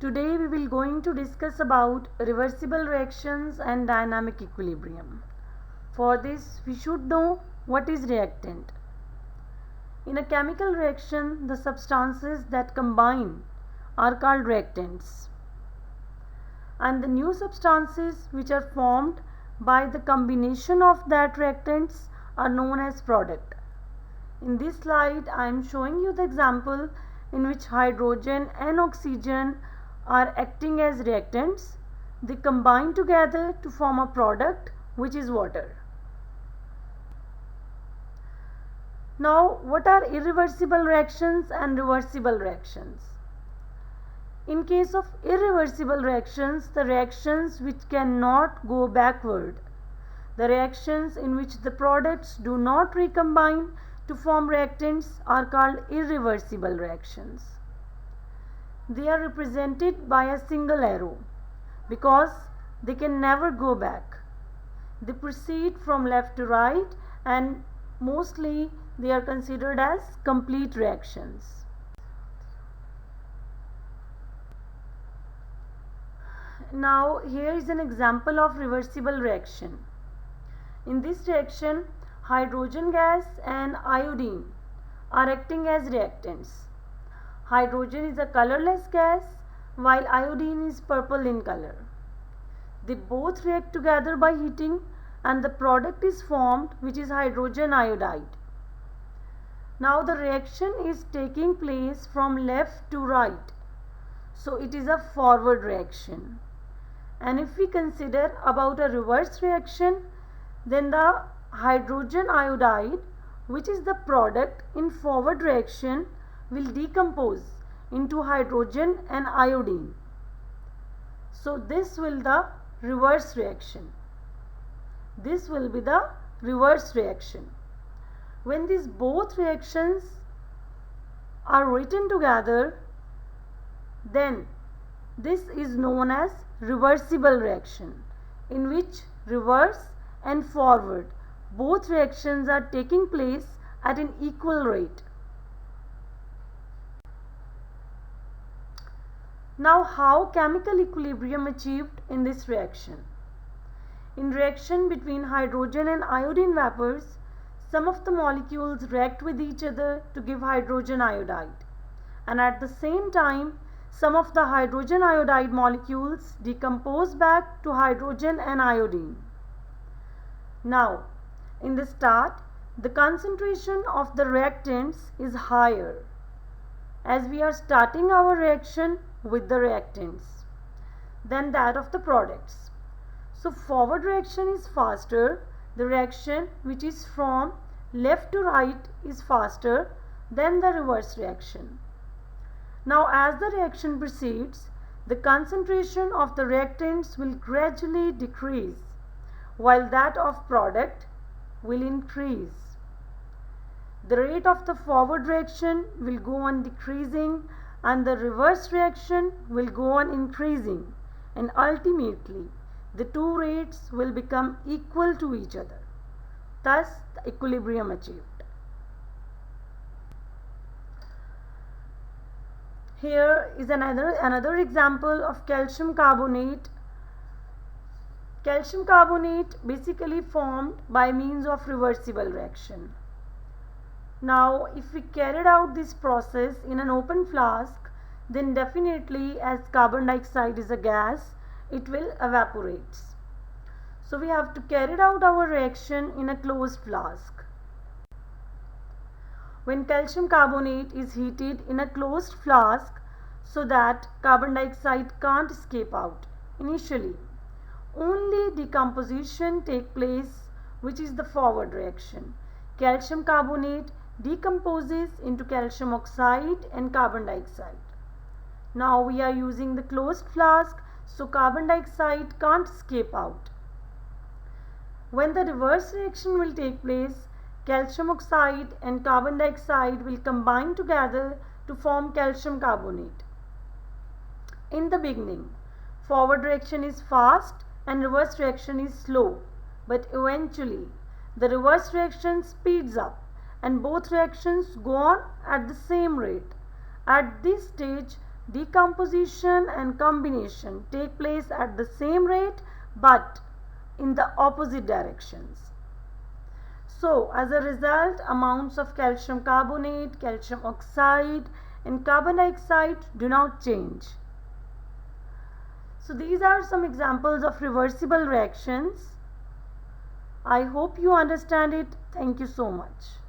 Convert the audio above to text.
Today we will going to discuss about reversible reactions and dynamic equilibrium. For this we should know what is reactant. In a chemical reaction, the substances that combine are called reactants, and the new substances which are formed by the combination of that reactants are known as product. In this slide I am showing you the example in which hydrogen and oxygen are acting as reactants. They combine together to form a product which is water. Now, what are irreversible reactions and reversible reactions? In case of irreversible reactions, the reactions which cannot go backward, the reactions in which the products do not recombine to form reactants are called irreversible reactions. They are represented by a single arrow because they can never go back. They proceed from left to right and mostly they are considered as complete reactions. Now here is an example of reversible reaction. In this reaction, hydrogen gas and iodine are acting as reactants. Hydrogen is a colorless gas while iodine is purple in color. They both react together by heating and the product is formed which is hydrogen iodide. Now the reaction is taking place from left to right. So it is a forward reaction. And if we consider about a reverse reaction, then the hydrogen iodide, which is the product in forward reaction, will decompose into hydrogen and iodine. So this will be the reverse reaction. This will be the reverse reaction. When these both reactions are written together, then this is known as reversible reaction, in which reverse and forward both reactions are taking place at an equal rate. Now, how chemical equilibrium achieved in this reaction? In reaction between hydrogen and iodine vapors, some of the molecules react with each other to give hydrogen iodide, and at the same time some of the hydrogen iodide molecules decompose back to hydrogen and iodine. Now, in the start, the concentration of the reactants is higher as we are starting our reaction with the reactants than that of the products. So forward reaction is faster. The reaction which is from left to right is faster than the reverse reaction. Now as the reaction proceeds, the concentration of the reactants will gradually decrease while that of product will increase. The rate of the forward reaction will go on decreasing and the reverse reaction will go on increasing, and ultimately the two rates will become equal to each other. Thus the equilibrium achieved. Here is another example of calcium carbonate. Calcium carbonate basically formed by means of reversible reaction. Now if we carried out this process in an open flask, then definitely, as carbon dioxide is a gas, it will evaporate. So we have to carry out our reaction in a closed flask. When calcium carbonate is heated in a closed flask so that carbon dioxide can't escape out initially, only decomposition takes place, which is the forward reaction. Calcium carbonate decomposes into calcium oxide and carbon dioxide. Now we are using the closed flask, so carbon dioxide can't escape out. When the reverse reaction will take place, calcium oxide and carbon dioxide will combine together to form calcium carbonate. In the beginning, forward reaction is fast and reverse reaction is slow, but eventually the reverse reaction speeds up and both reactions go on at the same rate. At this stage, decomposition and combination take place at the same rate but in the opposite directions. So, as a result, amounts of calcium carbonate, calcium oxide, and carbon dioxide do not change. So, these are some examples of reversible reactions. I hope you understand it. Thank you so much.